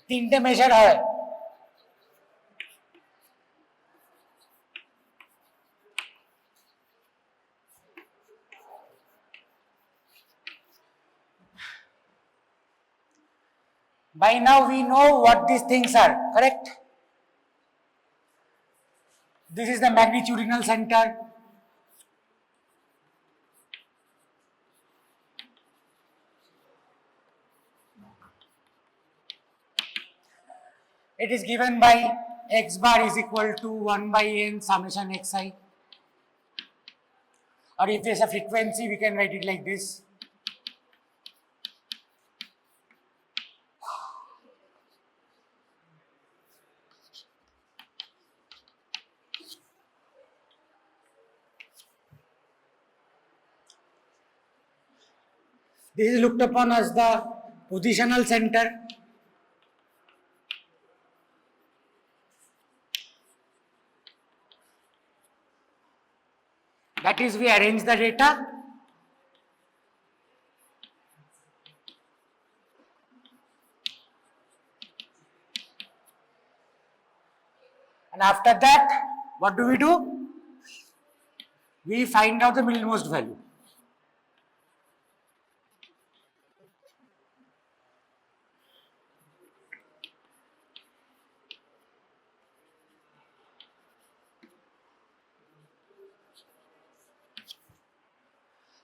তিনটে মেজার হয়। By now we know what these things are, correct? This is the magnitudinal center. It is given by x bar is equal to 1 by n summation xi. Or if there's a frequency, we can write it like this. This is looked upon as the positional center. That is, we arrange the data and after that, what do? We find out the middlemost value.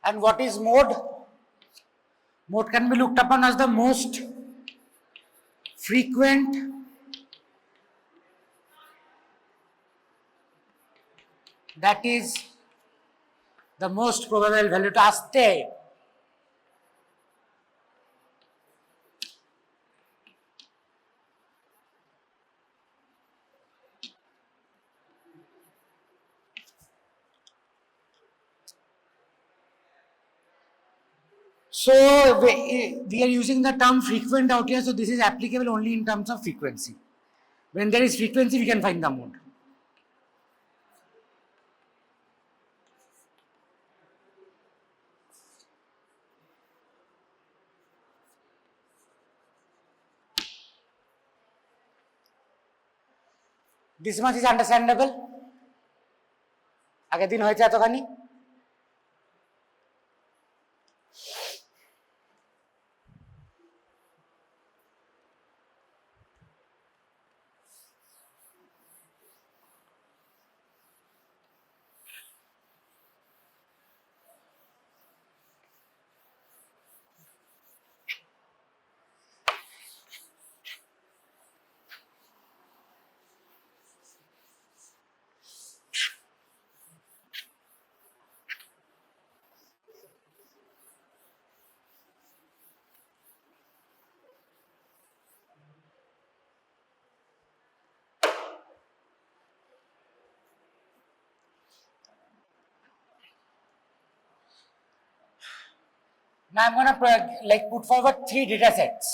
And what is mode? Mode can be looked upon as the most frequent that is the most probable value to আসতে। So we are using the term frequent out here, so this is applicable only in terms of frequency. When there is frequency, we can find the mode. This much is understandable. আগের দিন হয়েছে এতখানি। Now I'm going to put forward 3 data sets.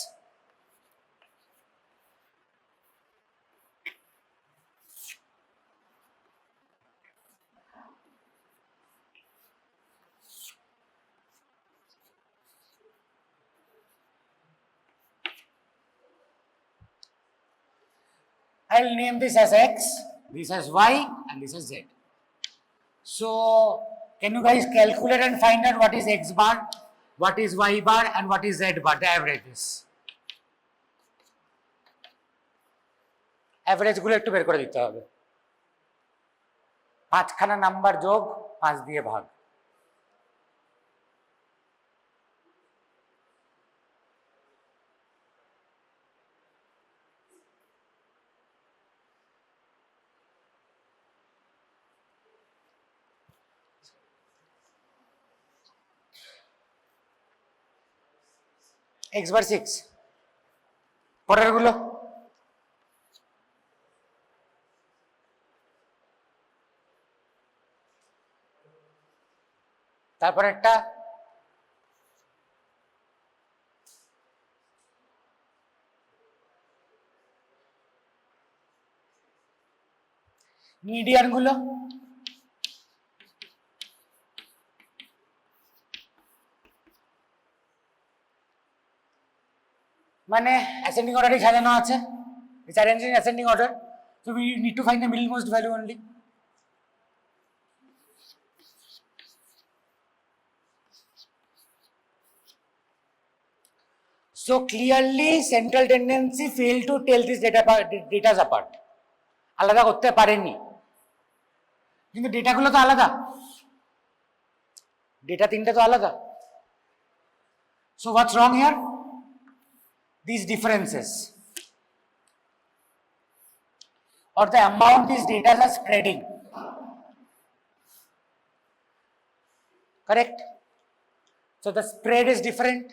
I'll name this as X, this as Y, and this as Z. So, can you guys calculate and find out what is X bar, what is Y bar, and what is Z bar, the averages? Average গুলো একটু বের করে দিতে হবে। 5খানা number যোগ 5 দিয়ে ভাগ। X bar 6, পরের গুলো তারপর একটা মিডিয়ান গুলো মানে অ্যাসেন্ডিং অর্ডারে সাজানো আছে, it's arranged in ascending order, so we need to find the middle most value only. So clearly central tendency failed to tell this data apart. আলাদা করতে পারেননি, কিন্তু ডেটাগুলো তো আলাদা, ডেটা তিনটা তো আলাদা. So what's wrong here? These differences or the amount these data are spreading. Correct? So the spread is different.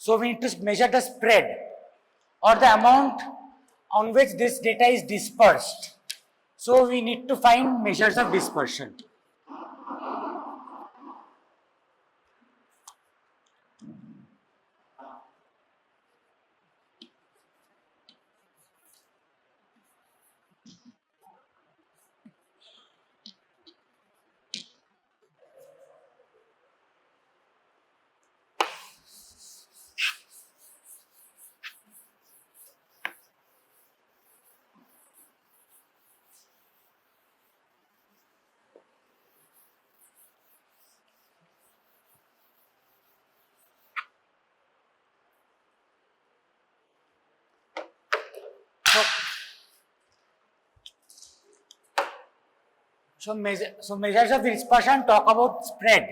So we need to measure the spread or the amount on which this data is dispersed. So we need to find measures of dispersion. So measures of dispersion talk about spread.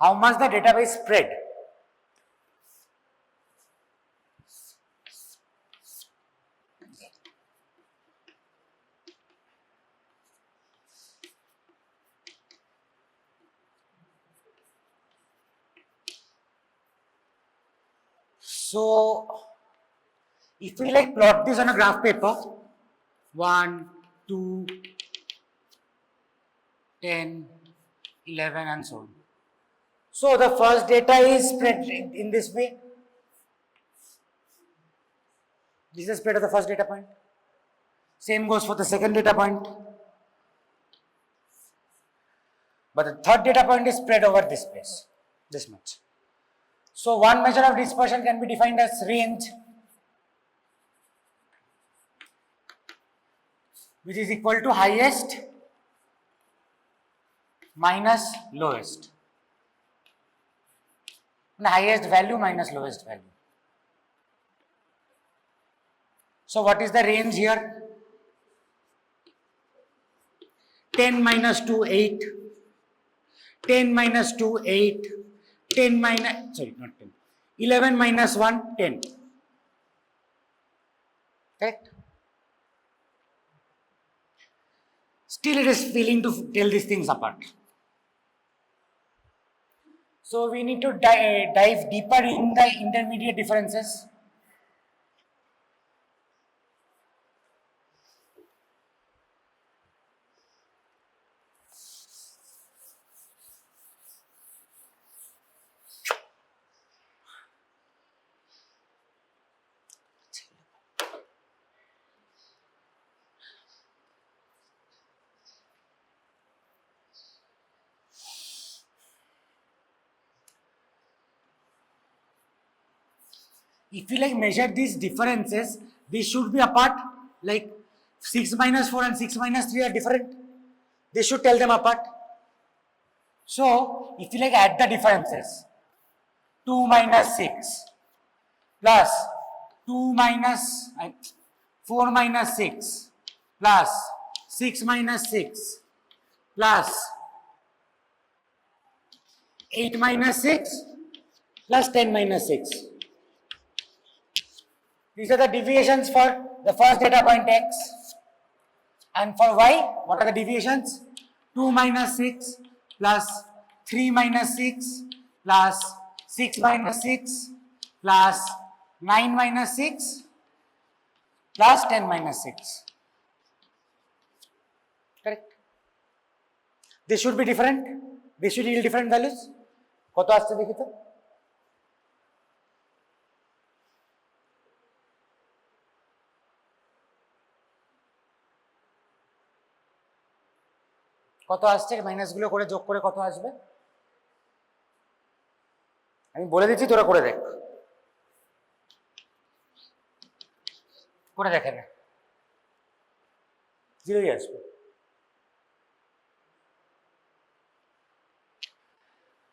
How much the database spread. So if we like plot this on a graph paper, 1, 2, 10, 11 and so on. So the first data is spread in this way. This is the spread of the first data point. Same goes for the second data point. But the third data point is spread over this space, this much. So one measure of dispersion can be defined as range, which is equal to highest minus lowest. The highest value minus lowest value. So what is the range here? 10 minus 2, 8. 10 minus 2, 8. 10 minus, sorry, not 10. 11 minus 1, 10. Correct? Still it is failing to tell these things apart. So we need to dive deeper in the intermediate differences. If we like measure these differences, they should be apart. Like 6 minus 4 and 6 minus 3 are different. They should tell them apart. So if you like add the differences, 2 minus 6 plus 2 minus 4 minus 6 plus 6 minus 6 plus 8 minus 6 plus 10 minus 6. These are the deviations for the first data point x. And for y, what are the deviations? 2 minus 6 plus 3 minus 6 plus 6 minus 6 plus 9 minus 6 plus 10 minus 6. Correct? They should be different. They should yield different values. কত আসছে দেখি তো? কত আসছে মাইনাসগুলো করে যোগ করে কত আসবে আমি বলে দিচ্ছি তোরা করে দেখ করে দেখে না জিরোই আসবে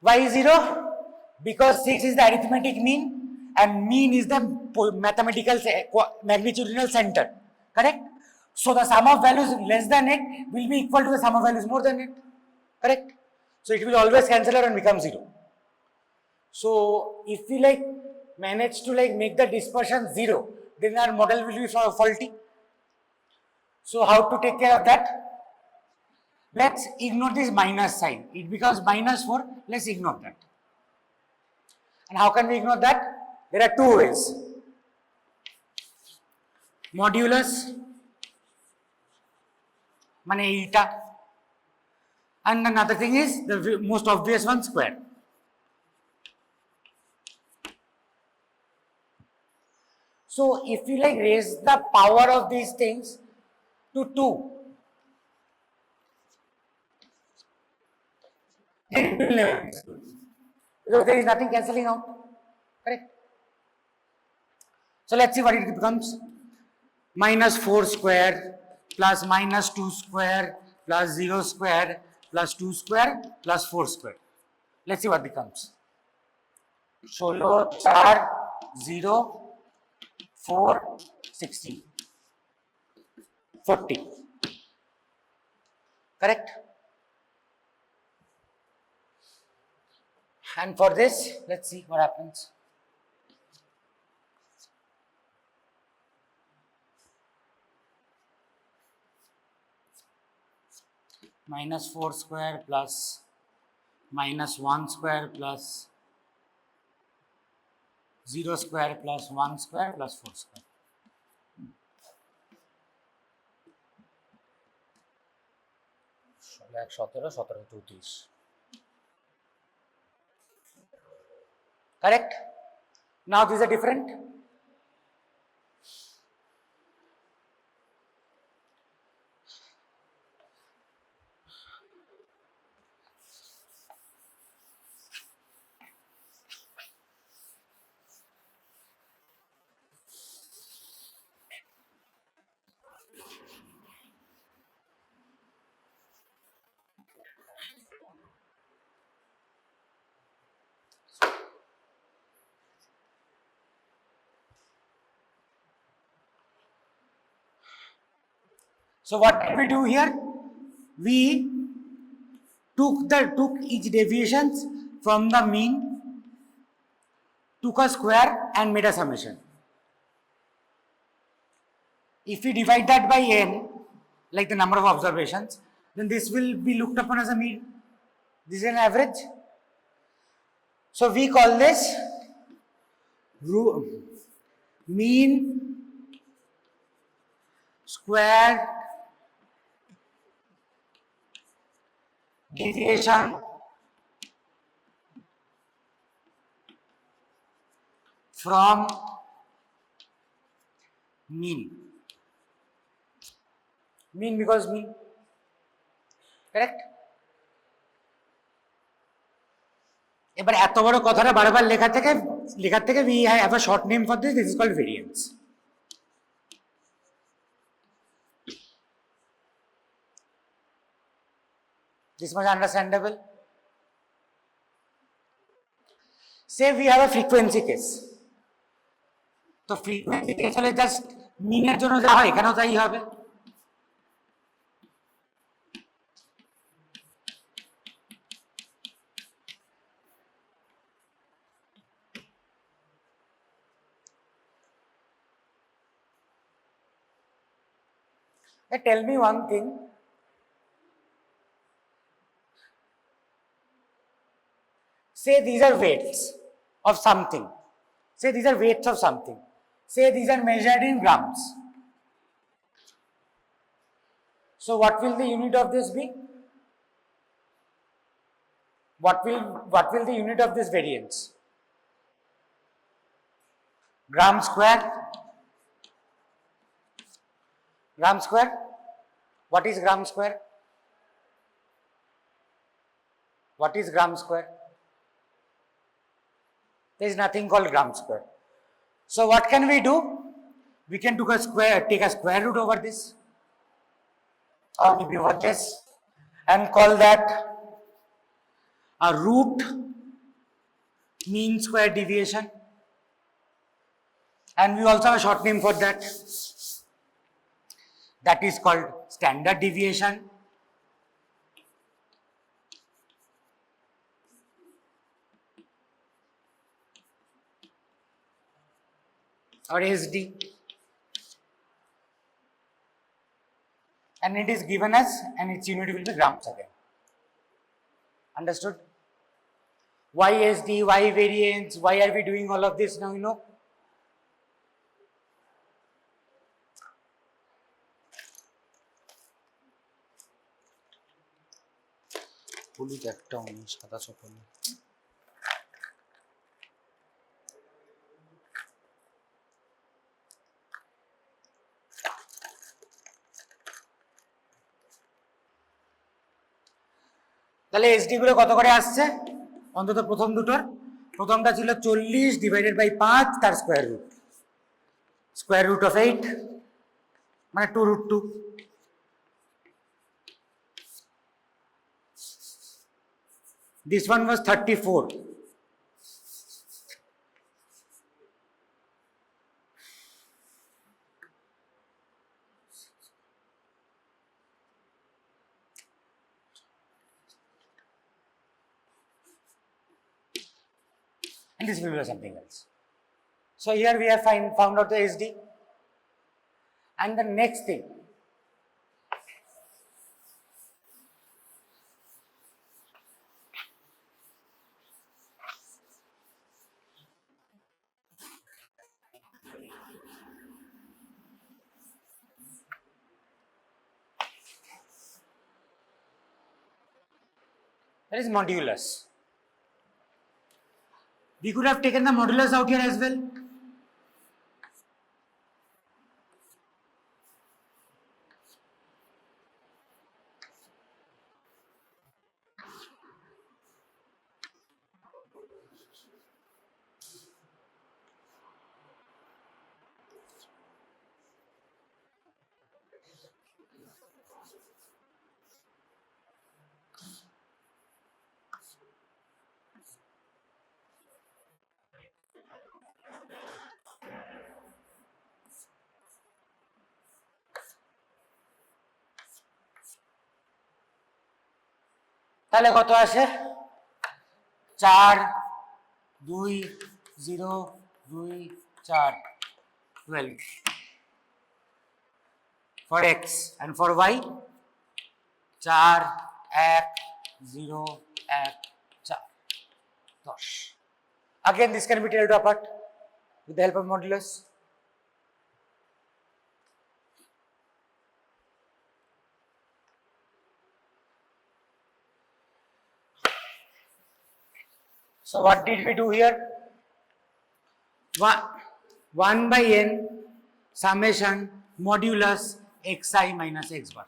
why is 0 because 6 is the arithmetic mean and mean is the mathematical magnitudinal center correct so the sum of values less than 8 will be equal to the sum of values more than 8 correct so it will always cancel out and become 0 so if we like manage to like make the dispersion 0 then our model will be faulty so how to take care of that let's ignore this minus sign it becomes minus 4 let's ignore that and how can we ignore that there are two ways modulus mane eta and another thing is the most obvious one square so if you like raise the power of these things to 2 because there is nothing cancelling out correct so let's see what it becomes minus 4 square plus minus 2 square plus 0 square plus 2 square plus 4 square let's see what becomes 16 4 0 4 16 40 correct and for this let's see what happens minus 4 square plus minus 1 square plus 0 square plus 1 square plus 4 square. Like 17, 34. Correct? Now these are different. So what did we do here? We took each deviations from the mean, took a square and made a summation. If we divide that by n, like the number of observations, then this will be looked upon as a mean. This is an average. So we call this mean square deviation from mean. Mean because mean. Correct? এবার এত বড় কথাটা বারবার লেখার থেকে we have a short name for this is called variance. This much understandable? Say we have a frequency case. তো frequency case হলে just মিনের জন্য যা হয় এখানেও তাই হবে। Tell me one thing. Say these are weights of something. Say these are weights of something. Say these are measured in grams. So what will the unit of this be? What will the unit of this variance? Gram square? Gram square? What is gram square? What is gram square? There is nothing called gram square. So what can we do? We can take a square root over this, or maybe over this, and call that a root mean square deviation. And we also have a short name for that. That is called standard deviation. Or SD. And it is given as, and its unit will be grams again. Understood? Why SD, why variance, why are we doing all of this now, you know? হলুদ একটা অনেক সাদা চকল তাহলে SD গুলো কত করে আসছে অন্তত প্রথম দুটোর প্রথমটা ছিল 40 ডিভাইডেড বাই 5 তার স্কয়ার রুট অফ 8 মানে 2√2 this one was 34 and this will be something else. So here we have found out the SD, and the next thing, that is modulus. We could have taken the modulus out here as well. তাহলে কত আসে 4 2 0 2 4 12 for x and for y 4 1 0 1 4 10. Again this can be taken apart with the help of modulus. So what did we do here? 1 by n summation modulus xi minus x bar.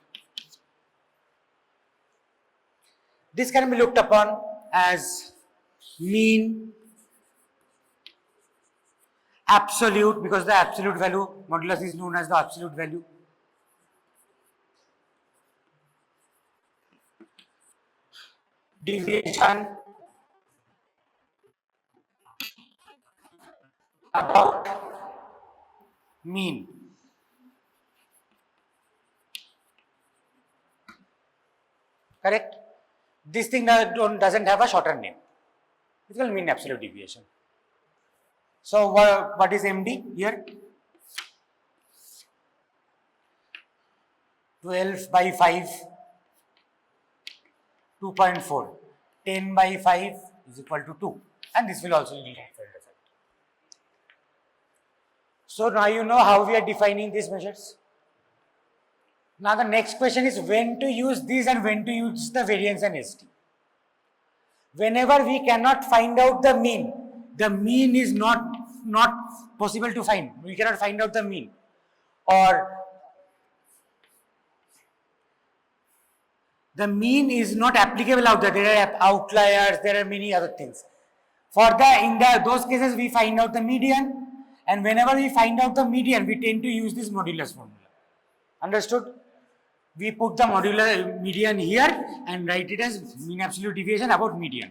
This can be looked upon as mean absolute, because the absolute value modulus is known as the absolute value. Deviation about mean. Correct? This thing doesn't have a shorter name. It's called mean absolute deviation. So what is MD here? 12 by 5, 2.4. 10 by 5 is equal to 2. And this will also yield Rietveld result. So now you know how we are defining these measures. Now the next question is when to use these and when to use the variance and SD. Whenever we cannot find out the mean is not possible to find. We cannot find out the mean, or The mean is not applicable out there. There are outliers, there are many other things. For those cases, we find out the median, and whenever we find out the median, we tend to use this modulus formula. Understood? We put the modular median here and write it as mean absolute deviation about median.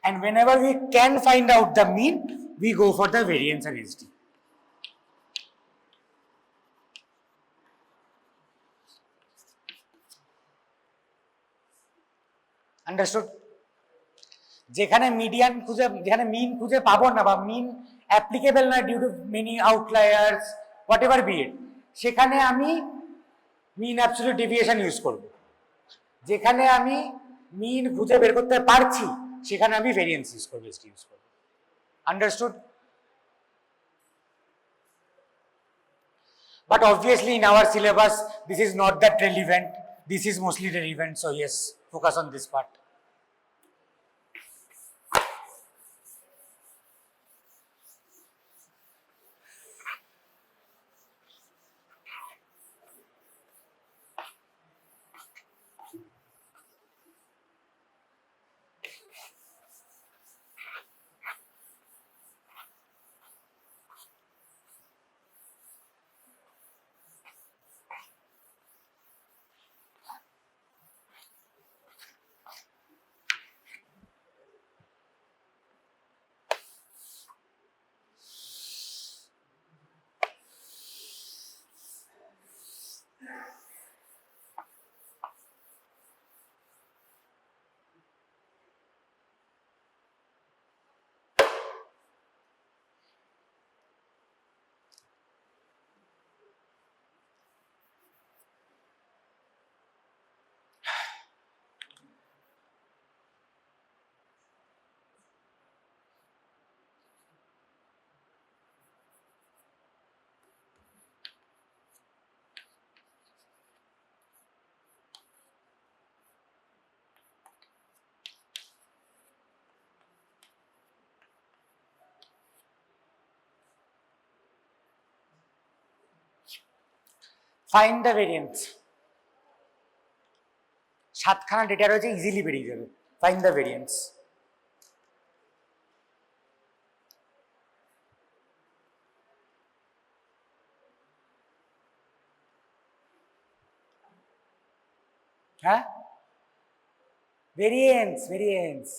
And whenever we can find out the mean, we go for the variance and ST. Understood? যেখানে median খুঁজে যেখানে mean খুঁজে পাবো না বা mean applicable না due to many outliers whatever be it, সেখানে আমি মিন অ্যাবসলিউট ডেভিয়েশন ইউজ করব। যেখানে আমি মিন খুঁজে বের করতে পারছি সেখানে আমি ভেরিয়েন্স ইউজ করব, এসটি ইউজ করব। Understood? But obviously in our syllabus this is not that relevant. This is mostly relevant, so yes, focus on this part. Find the variance. সাতখানা ডেটা রয়েছে, ইজিলি বেরিয়ে যাবে। Find the variance. হ্যাঁ, variance, variance.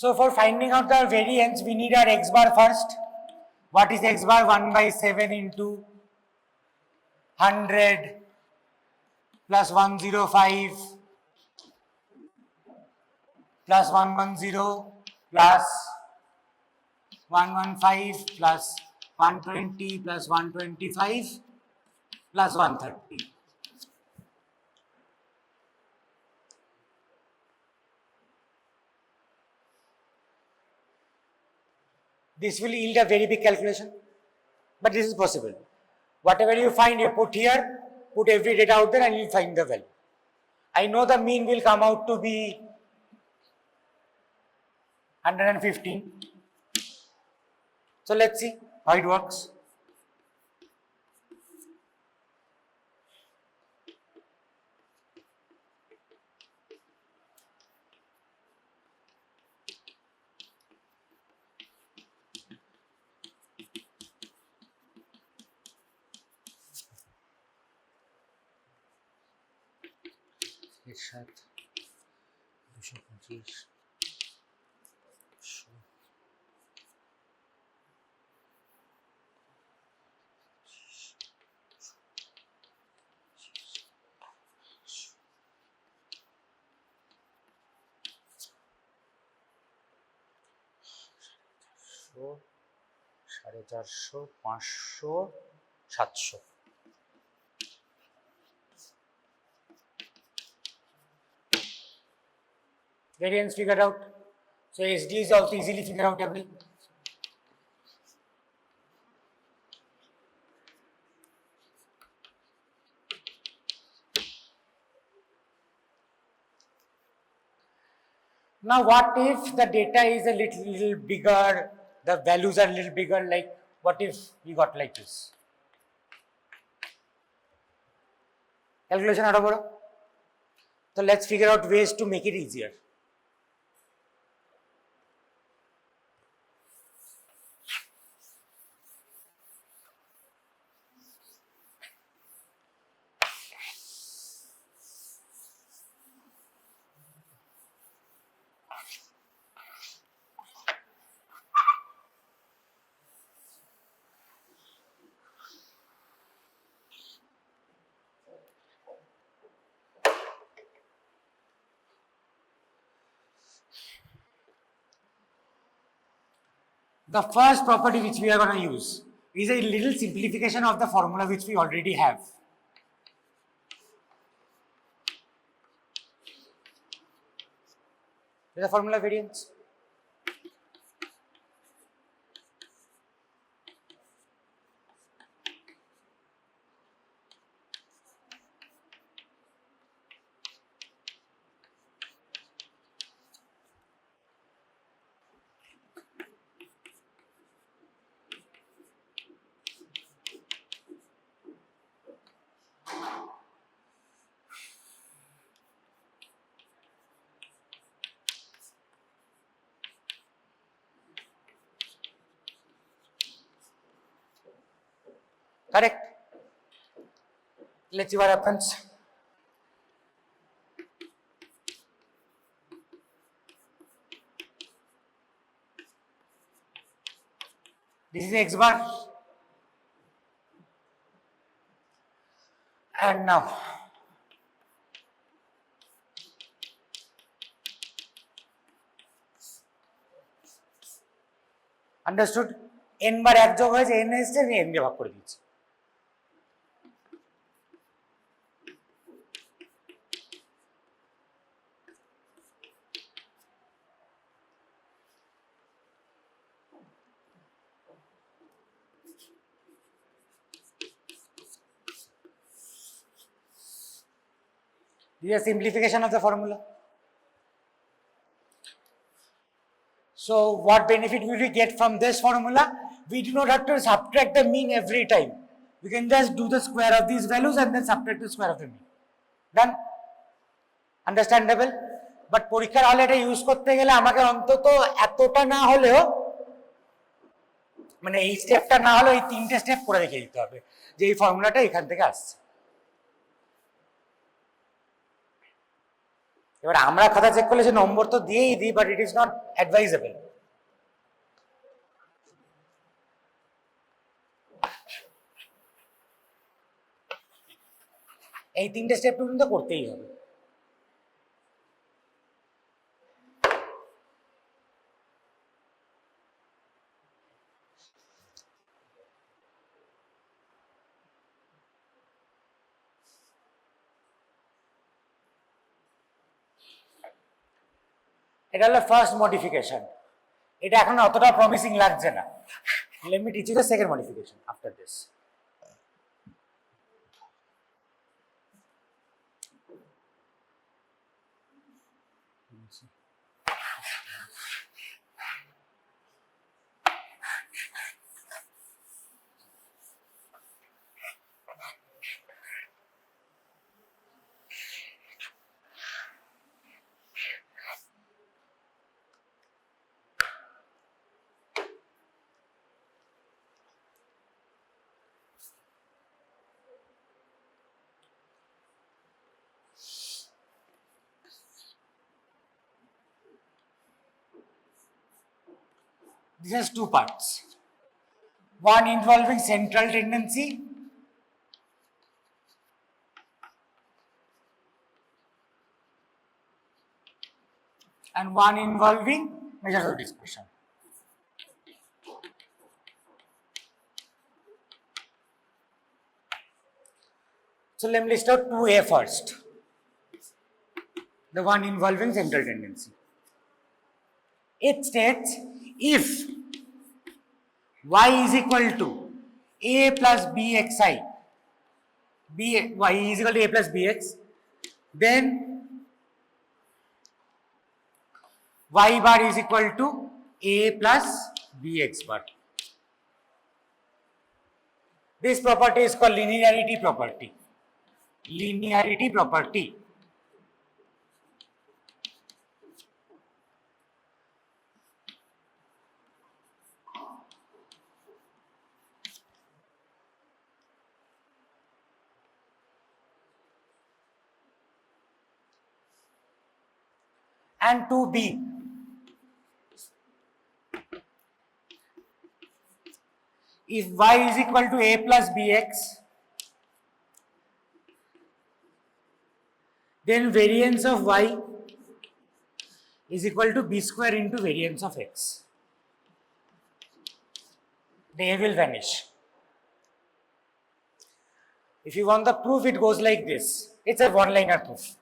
So for finding out the variance, we need our x bar first. What is x bar? 1/7 into 100 plus 105 plus 110 plus 115 plus 120 plus 125 plus 130. This will yield a very big calculation, but this is possible. Whatever you find, you put here, put every data out there and you find the value. I know the mean will come out to be 115. So let's see how it works. এর সাথে 225 450, 500, 700. Variance figured out. So SD is also easily figured outable. Now what if the data is a little bigger, the values are a little bigger, like what if we got like this? Calculation out. So let's figure out ways to make it easier. The first property which we are going to use is a little simplification of the formula which we already have. The formula variance. Correct. Let's see what happens. This is X bar. And now understood? n বার এক যোগ হয়েছে, n এসছে, আমি n দিয়ে ভাগ করে দিচ্ছি। This is a simplification of the formula. So what benefit will we get from this formula? We do not have to subtract the mean every time. We can just do the square of these values and then subtract the square of the mean. Done? Understandable? But পরীক্ষার হলে এটা use করতে গেলে আমাকে অন্তত এতটা না হলেও, মানে এই স্টেপটা না হলেও এই তিনটে স্টেপ করে রেখে দিতে হবে যে এই ফর্মুলাটা এখান থেকে আসছে। এবার আমরা খাতা চেক করলে যে নম্বর তো দিয়েই দিই, but it is not advisable. এই তিনটে স্টেপ কিন্তু করতেই হবে। এটা হলো ফার্স্ট মডিফিকেশন। এটা এখন অতটা প্রমিসিং লাগছে না। Let me teach you the second modification after this. This has two parts. One involving central tendency and one involving measures of dispersion. So let me list out 2A first. The one involving central tendency. It states if y is equal to a plus bxi, y is equal to a plus bx, then y bar is equal to a plus bx bar. This property is called linearity property. Linearity property. And 2b. If y is equal to a plus bx, then variance of y is equal to b square into variance of x. The a will vanish. If you want the proof, it goes like this. It's a one-liner proof.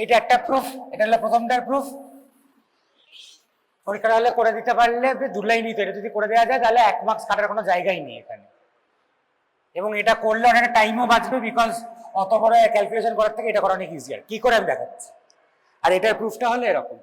এটা একটা proof, এটা হলো প্রথমটার proof. পরীক্ষা হলে করে দিতে পারলে দুলাই নিতে, এটা যদি করে দেওয়া যায় তাহলে 1 মার্কস কাটার কোনো জায়গাই নেই এখানে। এবং এটা করলে অনেক টাইমও বাঁচবে, বিকজ অত বড় ক্যালকুলেশন করার থেকে এটা করা অনেক ইজিয়ার। কি করে আমি দেখাচ্ছি। আর এটার প্রুফটা হলো এরকম।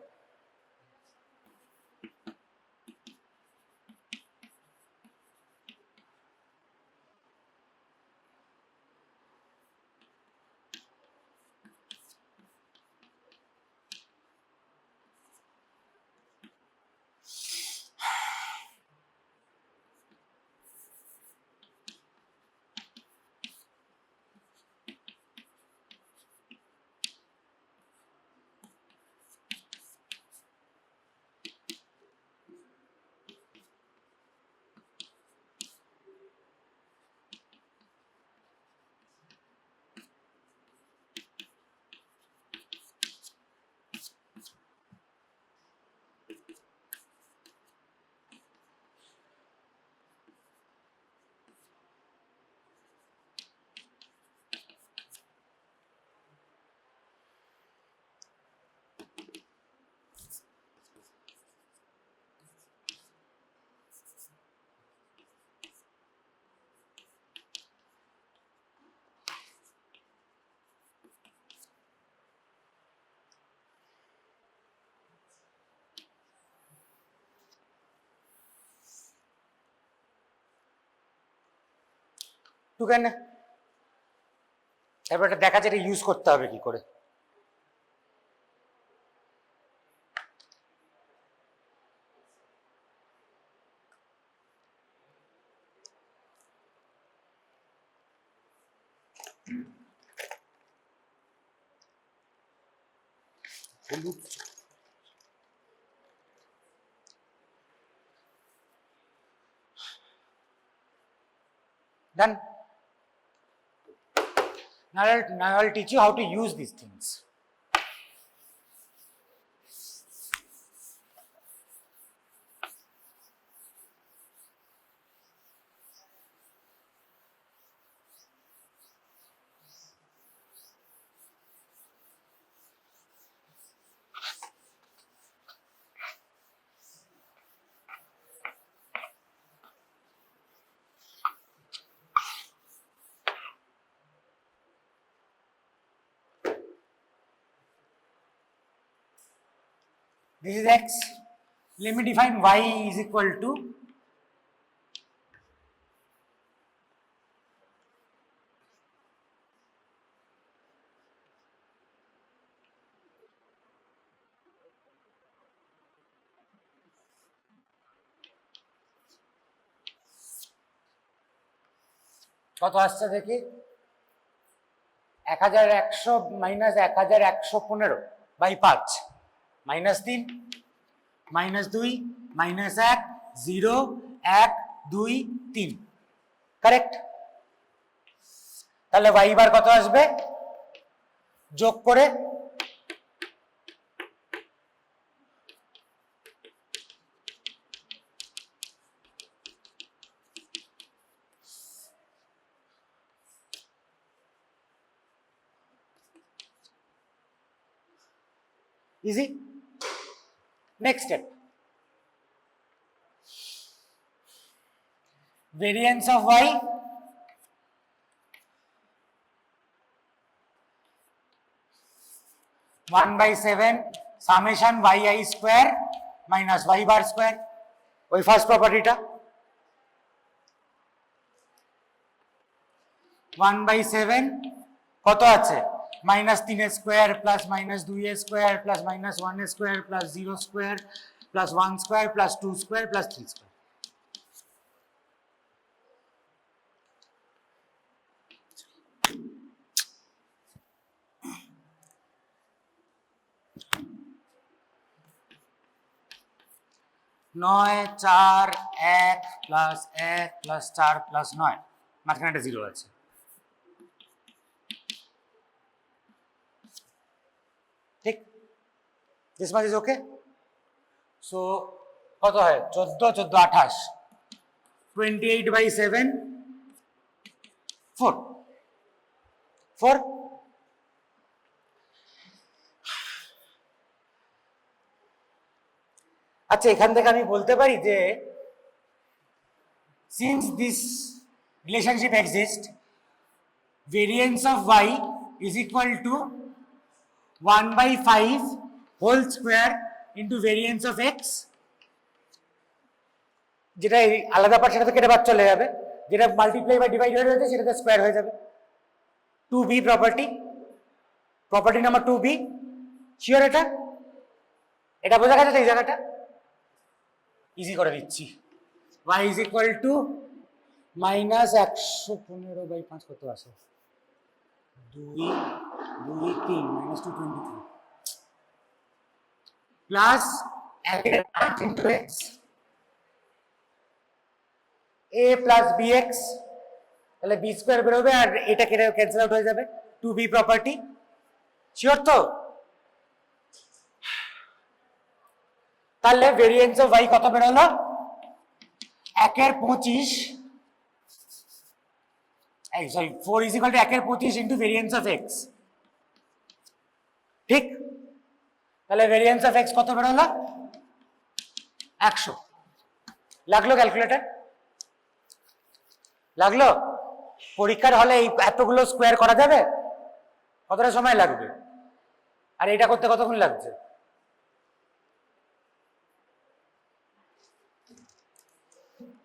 টুকেন এবার এটা দেখা যায় এটা ইউজ করতে হবে কি করে। Done. Now I'll teach you how to use these things. this is x. Let me define y is equal to কত আসছে দেখি 1100 minus 1115 by 5 minus 3 minus 2 minus 1 0 1 2 3 correct. তাহলে y বার কত আসবে যোগ করে easy. Next step, variance of y one by 7 summation yi square minus y bar square, ওই first প্রপার্টিটা 1 by 7 কত আছে minus 3 square plus minus 2 square plus minus 1 square plus 0 square plus 1 square plus 2 square plus 3 square. নয় 4 1 plus 1 plus 4 plus 9 মাঝখানে একটা 0 আছে। ঠিক, this much is okay. So কত হয় 14 14 28 28 by 7 4 4 আচ্ছা এখান থেকে আমি বলতে পারি যে since this relationship exists, variance of y is equal to 1 by 5 whole square into variance of x, যেটা আলাদা পার্ট সেটা তো কেটে বাদ চলে যাবে, যেটা মাল্টিপ্লাই বা ডিভাইড হয়ে যাচ্ছে সেটাতে স্কোয়ার হয়ে যাবে। 2b property number 2b, sure এটা বোঝা গেছে এই জায়গাটা ইজি করে দিচ্ছি। y is equal to minus 115 by 5 কত আসে 2 2 3 minus 223 plus 8 into x a plus bx, তাহলে b স্কয়ার বেরোবে আর এটা কেটে ক্যান্সেল আউট হয়ে যাবে। 2b প্রপার্টি শিওর তো? তাহলে ভেরিয়েন্স অফ y কত বেরোলো 1 এর 25 sorry 4 is equal to 1 এর 25 into variance of x, ঠিক? তাহলে ভেরিয়েন্স অফ x কত বেরোলো 100। লাগলো ক্যালকুলেটর? লাগলো? পরীক্ষার হলে এই এতগুলো স্কোয়ার করা যাবে? কতটা সময় লাগবে? আর এটা করতে কতক্ষণ লাগছে?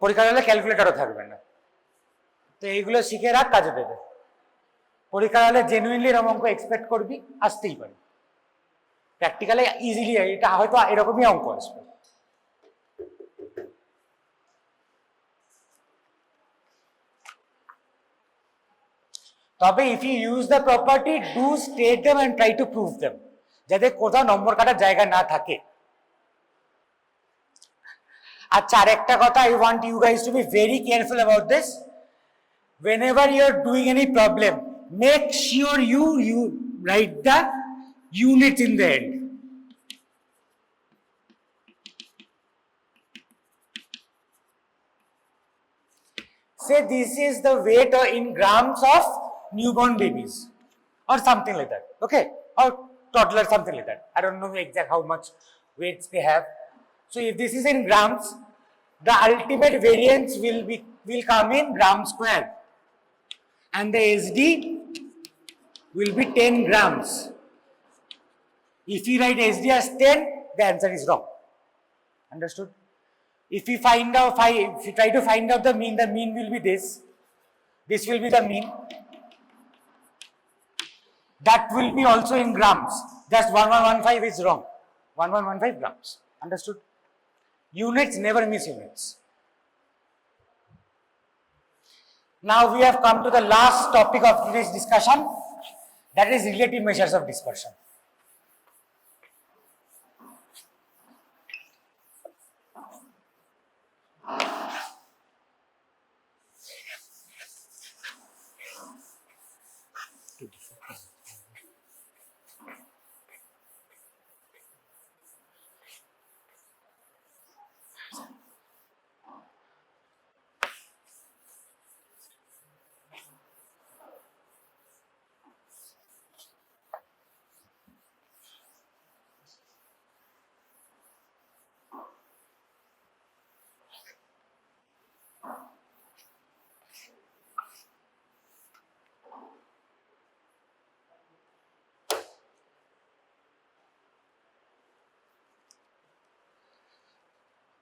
পরীক্ষার হলে ক্যালকুলেটরও থাকবে না, তো এইগুলো শিখে রাখ, কাজে দেবে। পরীক্ষার হলে জেনুইনলি এরকম অঙ্ক এক্সপেক্ট করবি, আসতেই পারে। প্র্যাকটিক্যালে ইজিলি এটা হয়তো এরকমই অঙ্ক আসবে। তবে if you use the property do state them and try to prove them, যাতে কোথাও নম্বর কাটার জায়গা না থাকে। আচ্ছা আরেকটা কথা, I want you guys to be very careful about this. Whenever you are doing any problem, make sure you write the unit in the end. Say this is the weight in grams of newborn babies or something like that, okay, or toddler, something like that. I don't know exact how much weights they have. So if this is in grams, the ultimate variance will come in gram square, and the SD will be 10 grams. If you write SD as 10, the answer is wrong. Understood? If we try to find out the mean will be this. This will be the mean. That will be also in grams. Just 1115 is wrong. 1115 grams. Understood? Units never miss units. Now we have come to the last topic of today's discussion, that is relative measures of dispersion.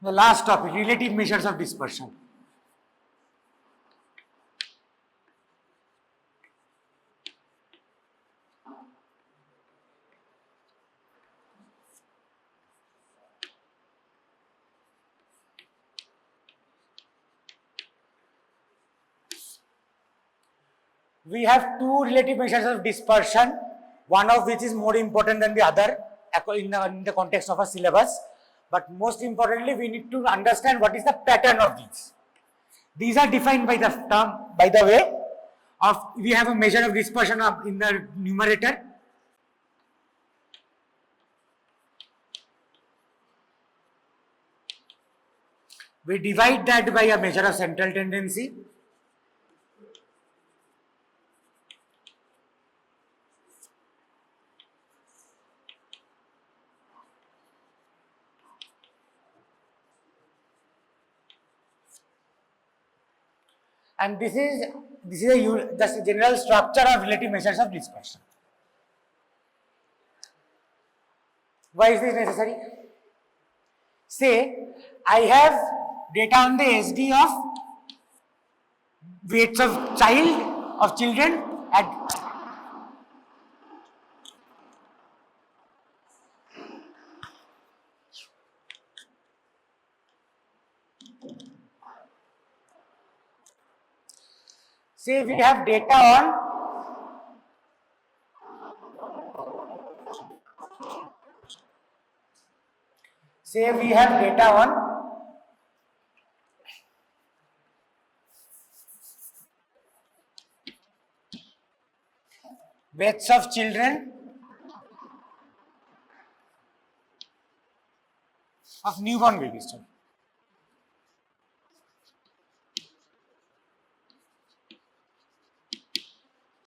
The last topic, relative measures of dispersion. We have two relative measures of dispersion, one of which is more important than the other in the context of a syllabus. But most importantly, we need to understand what is the pattern of these. These are defined by the term, by the way of, we have a measure of dispersion in the numerator. We divide that by a measure of central tendency. And this is the general structure of relative measures of dispersion. Why is this necessary? Say, I have data on the SD of weights of children at say we have data on weights of children of newborn babies.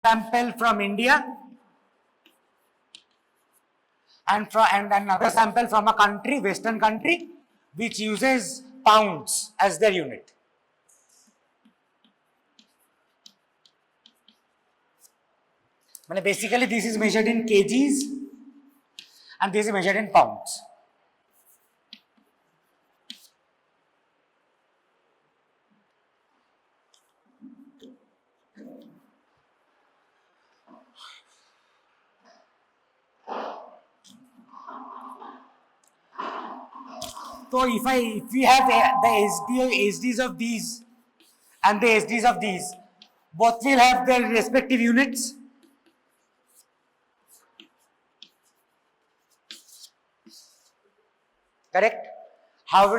Sample from India and another sample from a country, Western country, which uses pounds as their unit. Basically, this is measured in kgs and this is measured in pounds. So if we have the SDs of these and the SDs of these, both will have their respective units. Correct? How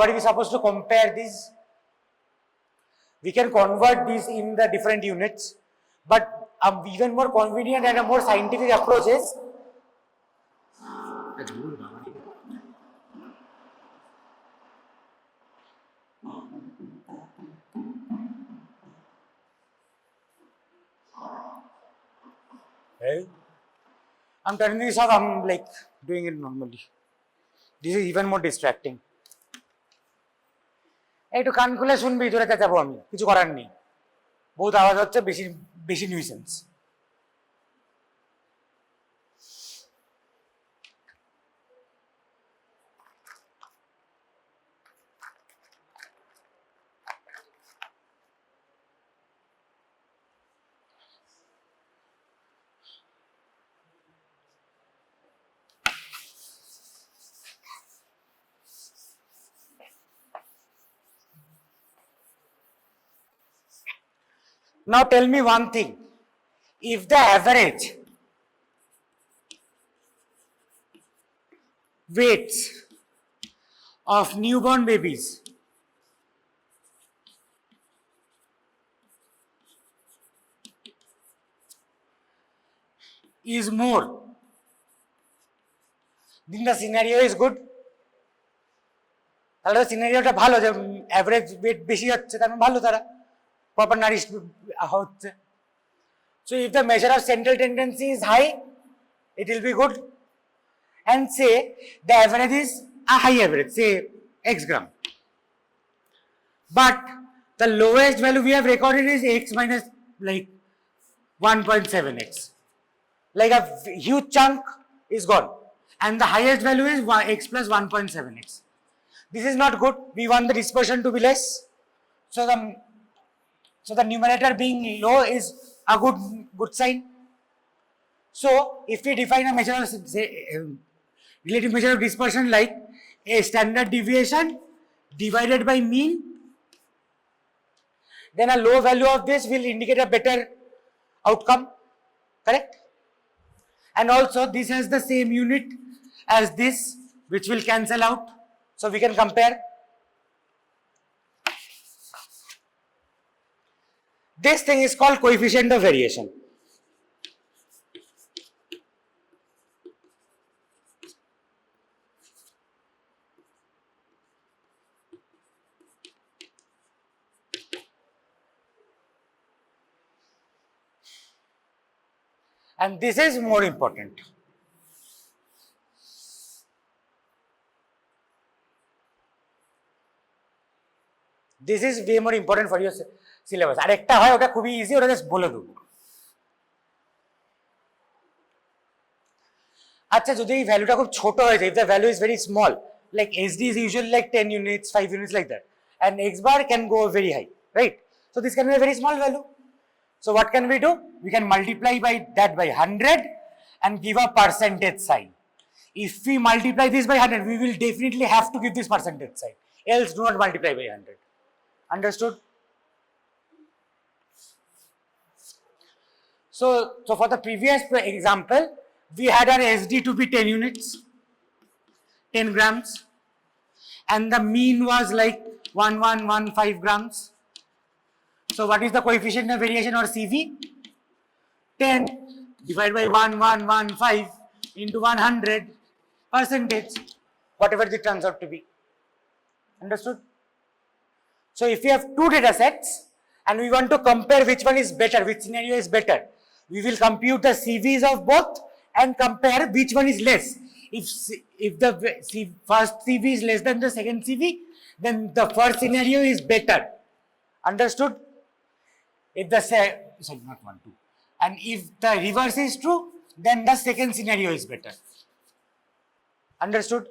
are we supposed to compare these? We can convert these in the different units, but even more convenient and a more scientific approach is I'm turning this off, I'm like doing it normally. This is even more distracting. একটু কান খুলে শুনবি, তোরা চেঁচাবো আমি, কিছু করার নেই, বহুত আওয়াজ হচ্ছে, বেশি nuisance. Now tell me one thing. If the average weights of newborn babies is more, then the scenario is good. তাহলে সিনারিওটা ভালো, যে অ্যাভারেজ ওয়েট বেশি হচ্ছে তার মানে ভালো, তারা প্রপার নারিশ হচ্ছে। So if the measure of central tendency is high, it will be good. And say the average is a high average, say x gram. But the lowest value we have recorded is x minus like 1.7x. Like a huge chunk is gone. And the highest value is x plus 1.7x. This is not good. We want the dispersion to be less. So the numerator being low is a good sign. So if we define a measure of, say, relative measure of dispersion like a standard deviation divided by mean, then a low value of this will indicate a better outcome, correct? And also this has the same unit as this, which will cancel out, so we can compare. This thing is called coefficient of variation. And this is more important. This is way more important for your syllabus. আর একটা হয় ওটা খুবই easy, ওটা just বলে দেবো। আচ্ছা, যদি এই ভ্যালুটা খুব ছোট হয়ে যায়, if the value is very small, like SD is usually like 10 units, 5 units like that, and x bar can go very high, right? So this can be a very small value. So what can we do? We can multiply by that by 100 and give a percentage sign. If we multiply this by 100, we will definitely have to give this percentage sign. Else do not multiply by 100. Understood? So for the previous example, we had our SD to be 10 units, 10 grams, and the mean was like 1115 grams. So what is the coefficient of variation, or CV? 10 divided by 1115 into 100 percentage, whatever it turns out to be. Understood? So if we have two data sets and we want to compare which one is better, which scenario is better, we will compute the CVs of both and compare which one is less. If the first CV is less than the second CV, then the first scenario is better. Understood? If the not 1, 2. And if the reverse is true, then the second scenario is better. Understood?